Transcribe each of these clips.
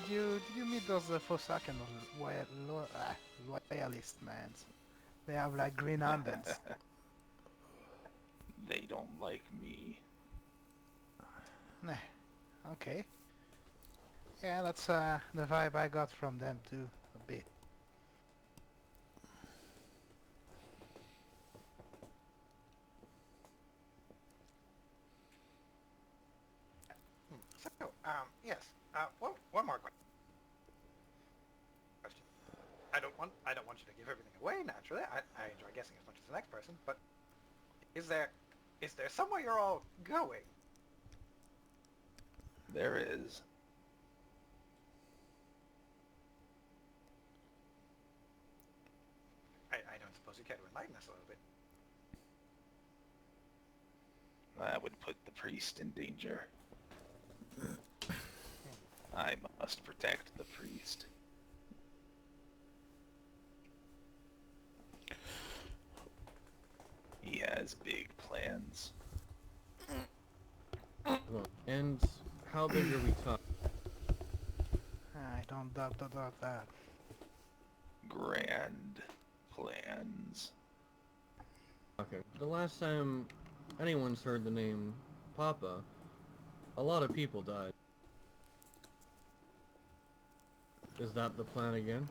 did you meet those Forsaken loyalist mans? They have like green armbands. They don't like me. Nah, okay. Yeah, that's the vibe I got from them too, a bit. So, yes. One more question. I don't want you to give everything away. Naturally, I enjoy guessing as much as the next person. But is there, is there somewhere you're all going? There is. I don't suppose you care to enlighten us a little bit. That would put the priest in danger. Hmm. I must protect the priest. He has big plans. And how big are we talking? I don't doubt that. Grand plans. The last time anyone's heard the name Papa, a lot of people died. Is that the plan again?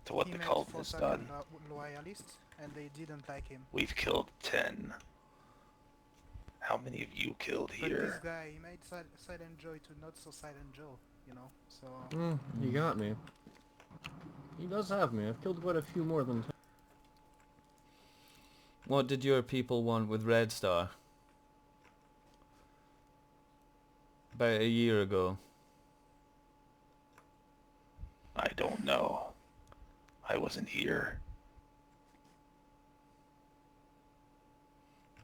To what He the met cult has Forsaken done. loyalists, and they didn't like him. We've killed 10. How many of you killed But this here? guy, he made Silent Joy to not so Silent Joe, you know. So You got me. He does have me. I've killed quite a few more than 10. What did your people want with Red Star? About a year ago. I don't know. I wasn't here.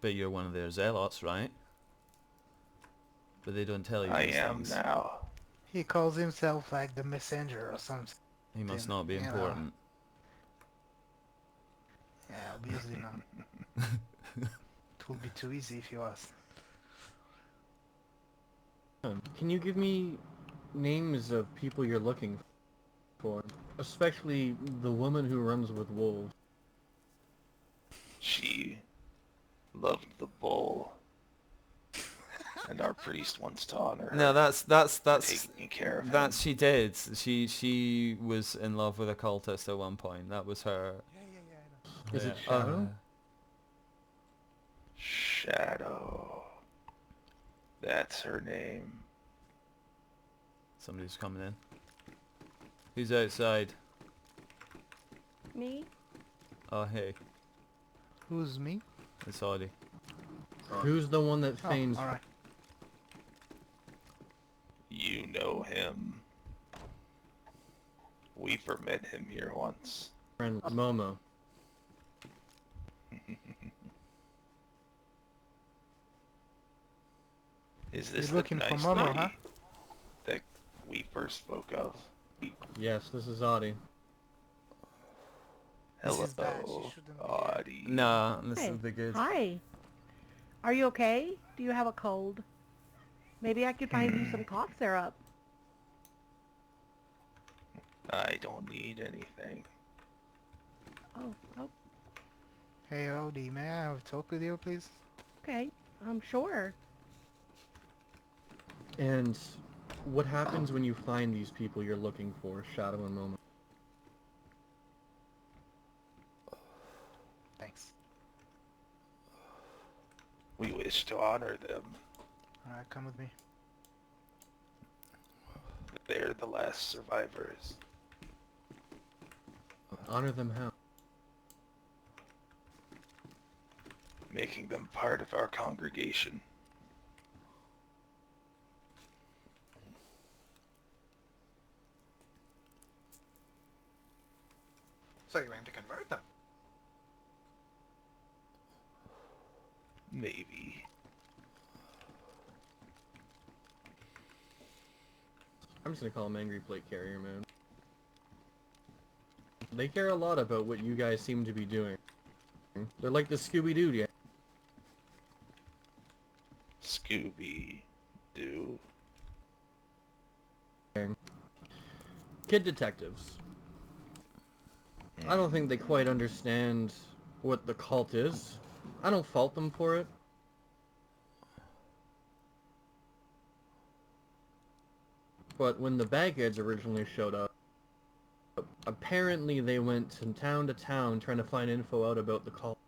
But you're one of their zealots, right? But they don't tell you I these am things. now. he calls himself like the messenger or something. He must not be You know. important. Yeah, obviously not. It would be too easy if you asked. Can you give me names of people you're looking for? Especially the woman who runs with wolves. She loved the bull. And our priest wants to honor her. No, that's for taking care of him. she did. She was in love with a cultist at one point. That was her. Yeah, I know. Is it Shadow? Shadow. That's her name. Somebody's coming in. Who's outside? Me? Oh, hey. Who's me? It's Audie. Who's the one that Oh, feigns? alright. You know him. Weaver met him here once. Friend Momo. Is this You're the looking for nice Momo, lady huh? that Weaver spoke of? Yes, this is Audie. This is bad. She Hello, shouldn't be here. Audie. Nah, this Hi. is the good. Hi. Are you okay? Do you have a cold? Maybe I could find you some cough syrup. I don't need anything. Oh, Hey, Odie, may I have a talk with you, please? okay. I'm sure. And what happens when you find these people you're looking for, Shadow and Momo? Thanks. We wish to honor them. Alright, come with me. They're the last survivors. Honor them how? Making them part of our congregation. So you aim to convert them? Maybe. I'm just gonna call them Angry Plate Carrier, man. They care a lot about what you guys seem to be doing. They're like the Scooby-Doo, yeah. Scooby-Doo. Kid detectives. I don't think they quite understand what the cult is. I don't fault them for it. But when the Bagheads originally showed up, apparently they went from town to town trying to find info out about the cult.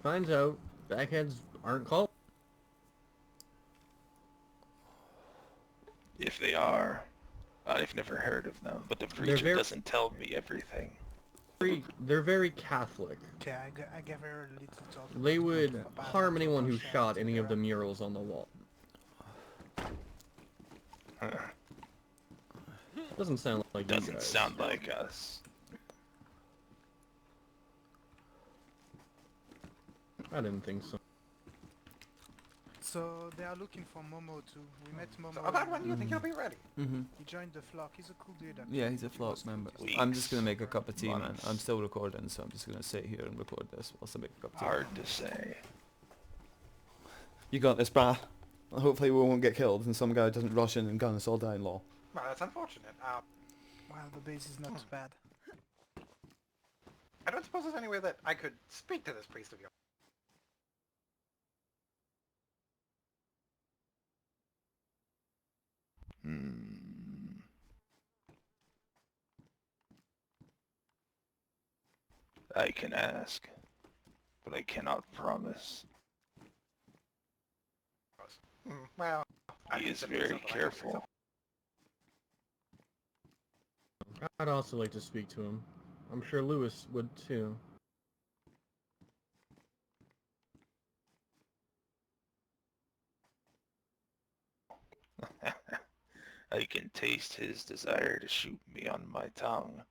Finds out Bagheads aren't cult. If they are, I've never heard of them, but the They're preacher doesn't tell me everything. They're very Catholic. Okay, I gave her a little talk. They would about harm anyone who Russia shot and any of the Iraq. murals on the wall. Doesn't sound like you Doesn't guys. sound like us. I didn't think so. So they are looking for Momo too. We met Momo. So about when do you think he'll be ready? Mm-hmm. He joined the flock. He's a cool dude. Actually. Yeah, he's a He flock was member. cool. Weeks, I'm just gonna make a cup of tea, man. months. I'm still recording, so I'm just gonna sit here and record this whilst I make a cup of tea. Hard to say. You got this, brah. Hopefully we won't get killed and some guy doesn't rush in and gun us all down, law. Well, that's unfortunate. Well, the base is not bad. I don't suppose there's any way that I could speak to this priest of yours. I can ask, but I cannot promise. Well, I He is consider very myself a liar careful. myself. I'd also like to speak to him. I'm sure Lewis would too. I can taste his desire to shoot me on my tongue.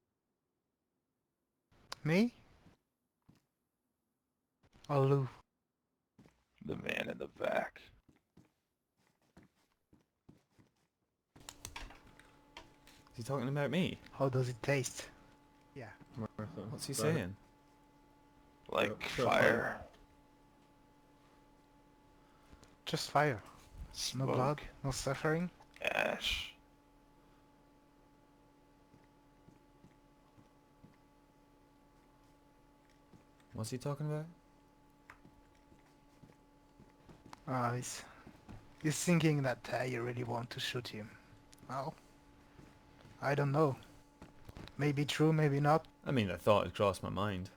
Me? Or Lou? The man in the back. Is he talking about me? How does it taste? Yeah. Martha. What's he But- saying? Like Sure, fire, Just fire. No smoke, blood. No suffering. ash. What's he talking about? He's thinking that you really want to shoot him. Well, I don't know. Maybe true, maybe not. I mean, I thought it crossed my mind.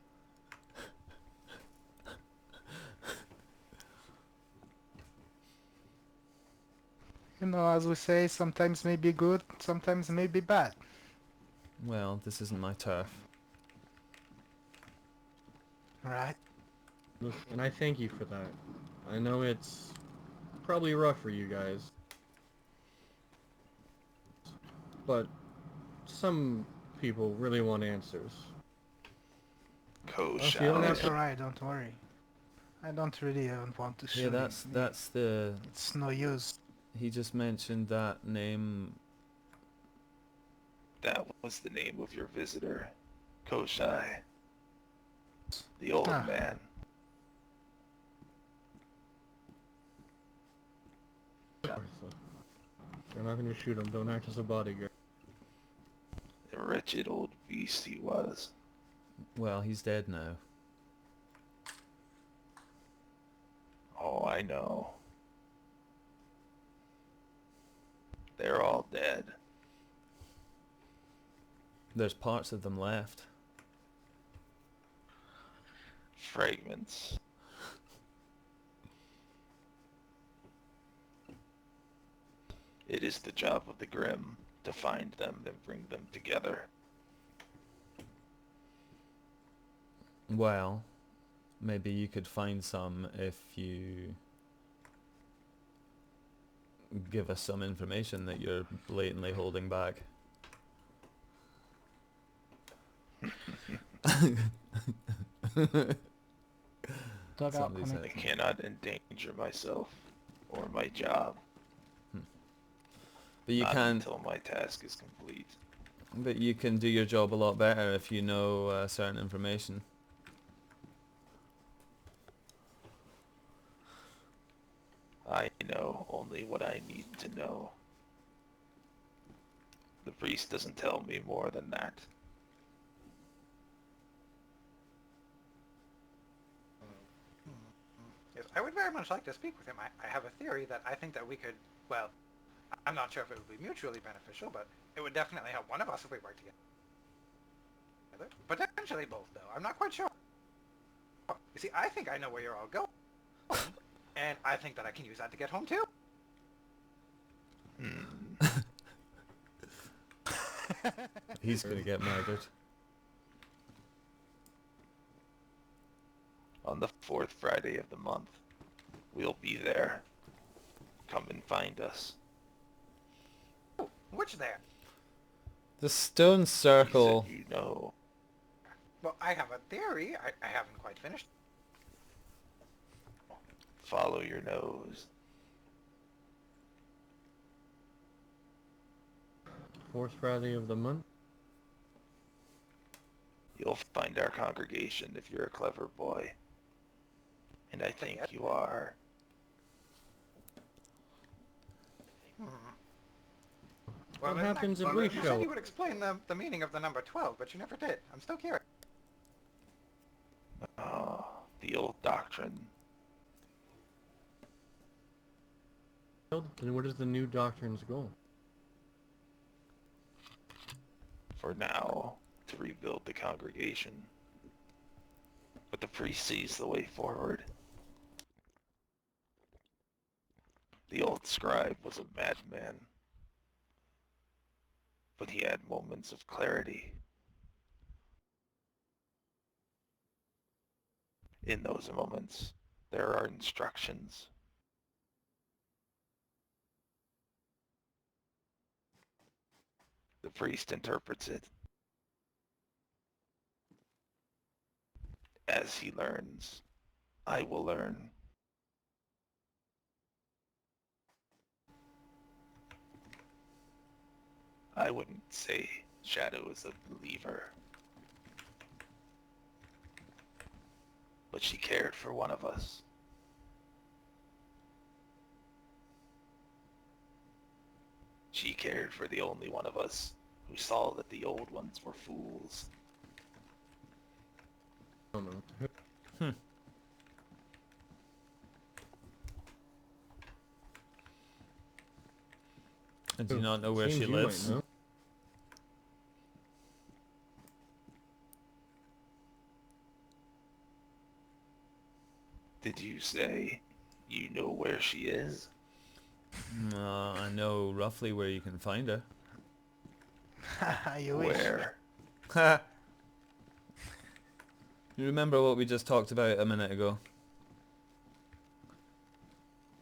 You know, as we say, sometimes may be good, sometimes may be bad. Well, this isn't my turf. Right? And I thank you for that. I know it's probably rough for you guys. But some people really want answers. Co you don't have It's to- alright, don't worry. I don't really want to shoot Yeah, him. that's the... It's no use. He just mentioned that name. That was the name of your visitor, Koshai. The old Ah. man. Martha. They're not going to shoot him. Don't act as a bodyguard. The wretched old beast he was. Well, he's dead now. Oh, I know. They're all dead. There's parts of them left. Fragments. It is the job of the Grim to find them and bring them together. Well, maybe you could find some if you give us some information that you're blatantly holding back. Dugout Somebody coming. said. I cannot endanger myself or my job. But you not can, until my task is complete. but you can do your job a lot better if you know certain information. I know only what I need to know. The priest doesn't tell me more than that. Yes, I would very much like to speak with him. I have a theory that I think that we could, well, I'm not sure if it would be mutually beneficial, but it would definitely help one of us if we work together. Potentially both, though. I'm not quite sure. You see, I think I know where you're all going, and I think that I can use that to get home, too. He's gonna get murdered. On the 4th Friday of the month, we'll be there. Come and find us. Oh, which there? The stone He circle. said you know. Well, I have a theory. I haven't quite finished. Follow your nose. 4th Friday of the month. You'll find our congregation if you're a clever boy. And I think you are. Well, What isn't that- happens if well, we you show said you up? would explain the meaning of the number 12, but you never did. I'm still curious. Oh, the old doctrine. Then what is the new doctrine's goal? For now, to rebuild the congregation. But the priest sees the way forward. The old scribe was a madman. But he had moments of clarity. In those moments, there are instructions. The priest interprets it. As he learns, I will learn. I wouldn't say Shadow is a believer. But she cared for one of us. She cared for the only one of us who saw that the old ones were fools. I don't know. I do not know where Seems she you might lives. know. Did you say you know where she is? I know roughly where you can find her. You wish. Where? You remember what we just talked about a minute ago?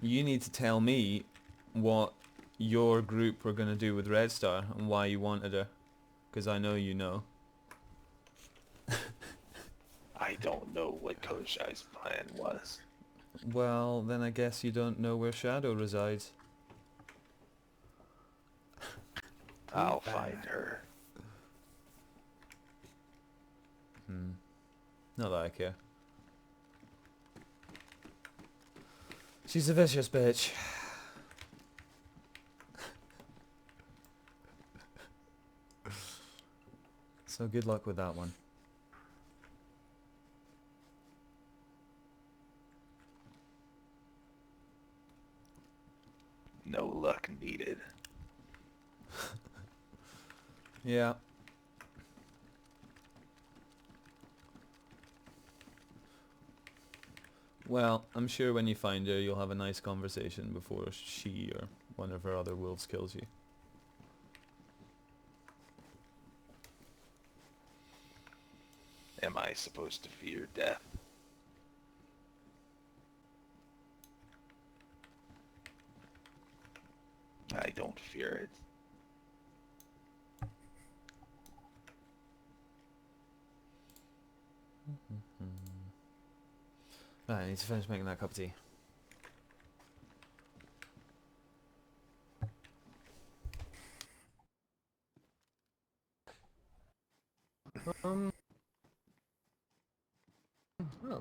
You need to tell me what your group were going to do with Red Star and why you wanted her. Because I know you know. I don't know what Koshai's plan was. Well, then I guess you don't know where Shadow resides. I'll find her. Not that I care. She's a vicious bitch. So good luck with that one. No luck needed. Yeah. Well, I'm sure when you find her, you'll have a nice conversation before she or one of her other wolves kills you. Am I supposed to fear death? I don't fear it. Right, I need to finish making that cup of tea. Well,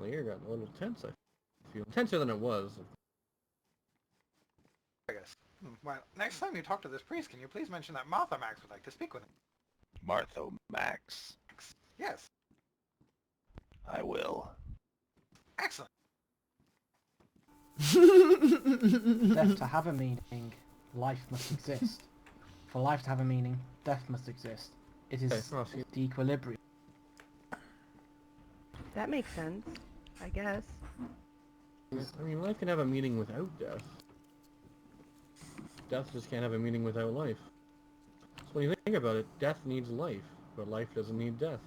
the air got a little tense. I feel tenser than it was. I guess. Well, next time you talk to this priest, can you please mention that Martha Max would like to speak with him? Martha Max. Yes. I will. Excellent. Death to have a meaning, life must exist. For life to have a meaning, death must exist. It is Okay, Ross, you- the equilibrium. That makes sense, I guess. I mean, life can have a meaning without death. Death just can't have a meaning without life. So when you think about it, death needs life, but life doesn't need death.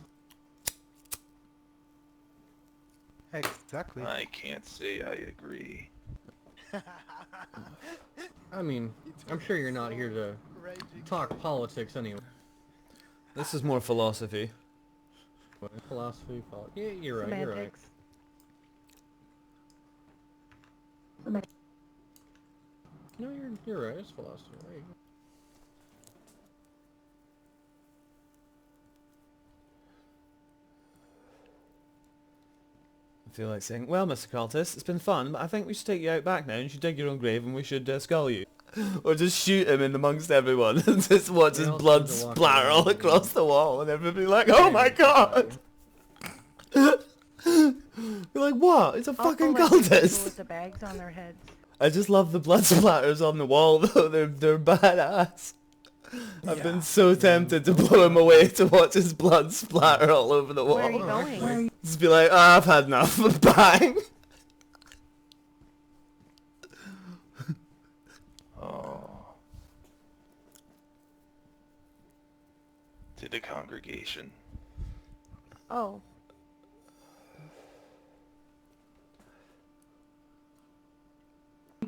Exactly. I can't say I agree. I mean, I'm sure you're not here to talk politics anyway. This is more philosophy. But philosophy, yeah, you're right, you're right. Semantics. No, you're right, it's philosophy, right? I feel like saying, well, Mr. Cultist, it's been fun, but I think we should take you out back now and you should dig your own grave and we should skull you. Or just shoot him in amongst everyone and just watch We his all blood tend to walk splatter all around across the wall and everybody like, oh my god! You're like, what? It's a fucking Also, like the people cultist! with the bags on their heads. I just love the blood splatters on the wall though, they're badass. I've been so tempted to blow him away to watch his blood splatter all over the wall. Where are you going? Just be like, I've had enough. Bang! Oh. To the congregation. Oh,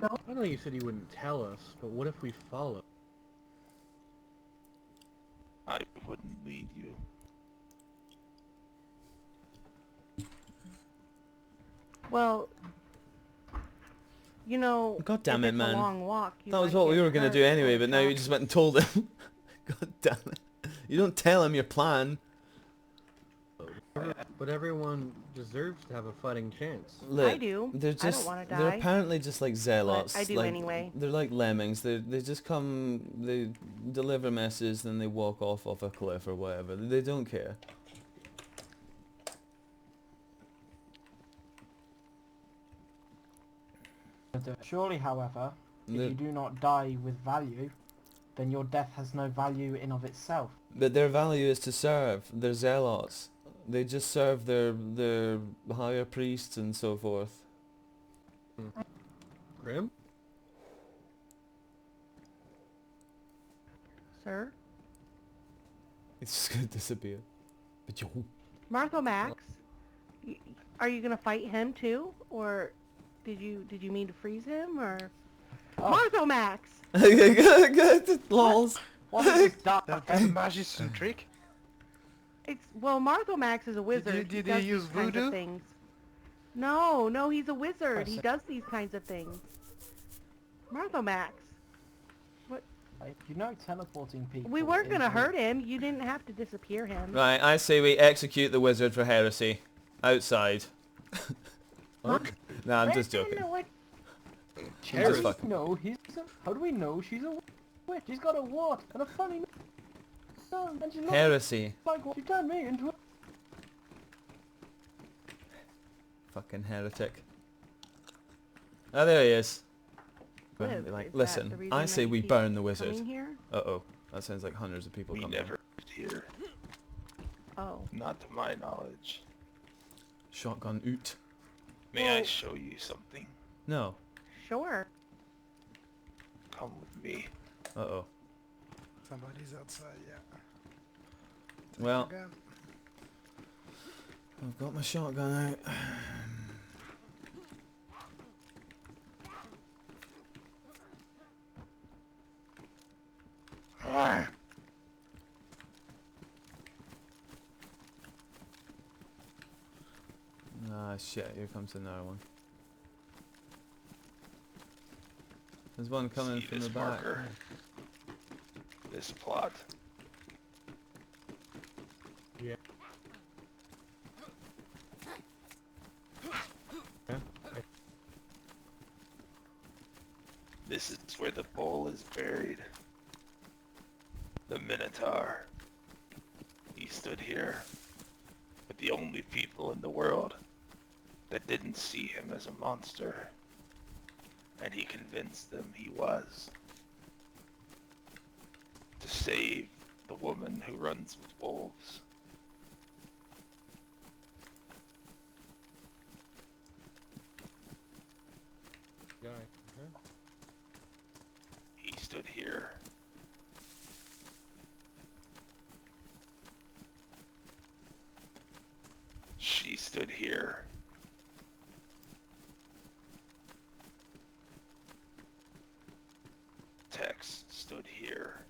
I know you said you wouldn't tell us, but what if we follow? I wouldn't lead you. well, you know, God damn if it, it's man. a long walk, you That was might what we get were going to hurt do anyway, or but now you shocked. just went and told him. God damn it. You don't tell him your plan. But everyone deserves to have a fighting chance. Look, I do. They're I don't just, wanna they're die. apparently just like zealots. I do like, anyway. They're like lemmings. They just come, they deliver messages, then they walk off a cliff or whatever. They don't care. Surely, however, if They're- you do not die with value, then your death has no value in of itself. But their value is to serve. They're zealots. They just serve their higher priests and so forth. Grim? Sir? It's just gonna disappear. But yo. Martha Max? Are you gonna fight him too? Or did you mean to freeze him or Oh. Martha Max? Lols. What is this dark? That's a magician trick. Well, Martha Max is a wizard. did he he does use these kinds voodoo? of things. No, he's a wizard. He Person. does these kinds of things. Martha Max. You know teleporting people. We weren't gonna is- hurt him. You didn't have to disappear him. Right, I say we execute the wizard for heresy. Outside. What? Nah, I'm just joking. How Just do fucking- we know how do we know she's a witch? She's got a wart and a funny nose, and she looks Heresy. like what she turned me into. Fucking heretic. Oh, there he is. Liv, Be like, is that the listen, reason I that say you we keep burn the wizard. coming here? Uh-oh. That sounds like hundreds of people We coming. never lived here. Oh. Not to my knowledge. Shotgun oot. May I Well- show you something? No. Sure. Come with me. Uh-oh. Somebody's outside, yeah. Take Well, your gun. I've got my shotgun out. Ah, shit, here comes another one. There's one coming See from this the back. marker? This plot. Yeah. This is where the bull is buried. The Minotaur. He stood here with the only people in the world that didn't see him as a monster. And he convinced them he was. To save the woman who runs with wolves. Guy. He stood here. She stood here. Tex stood here.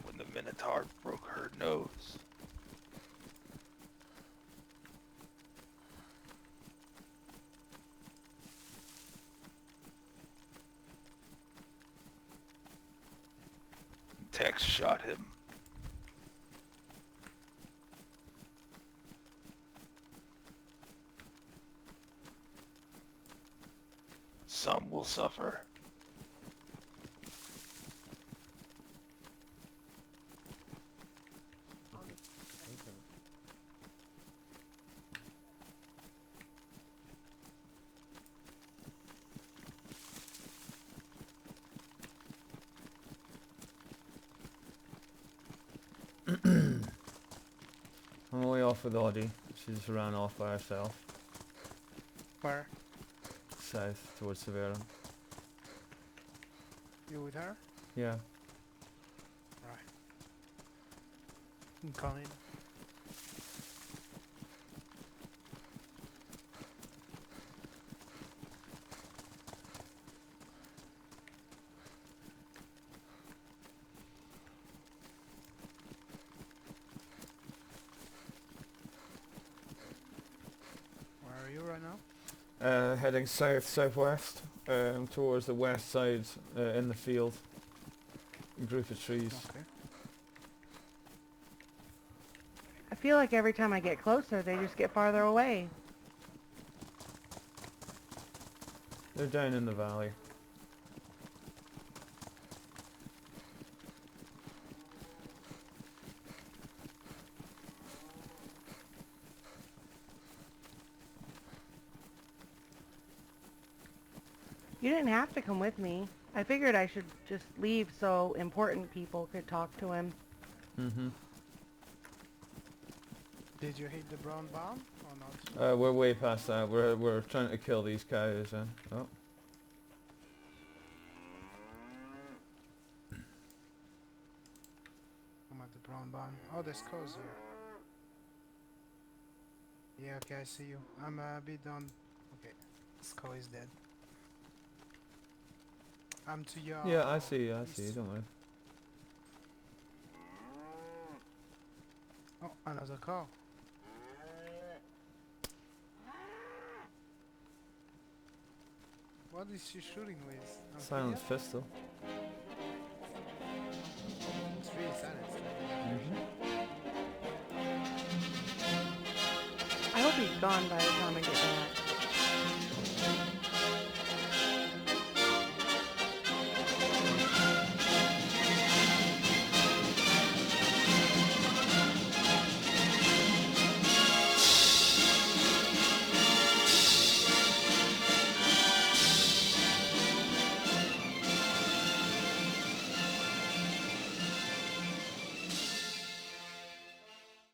When the Minotaur broke her nose. Tex shot him. Some will suffer. I'm away off with Audie. She's ran off by herself. Where? South, towards Severa. You with her? Yeah. Right. I'm coming. Where are you right now? Heading south-southwest, towards the west side, in the field. A group of trees. Okay. I feel like every time I get closer, they just get farther away. They're down in the valley. You didn't have to come with me. I figured I should just leave so important people could talk to him. Mm-hmm. Did you hit the brown bomb or not? We're way past that. We're trying to kill these cows. Oh. I'm at the brown bomb. Oh, there's cows here. Yeah, okay, I see you. I'm a bit done. Okay, this cow is dead. I'm to your... Yeah, I see you. I see you. Don't worry. Oh, another cow. What is she shooting with? Silent pistol. It's really silent. Mm-hmm. I hope he's gone by the time I get back.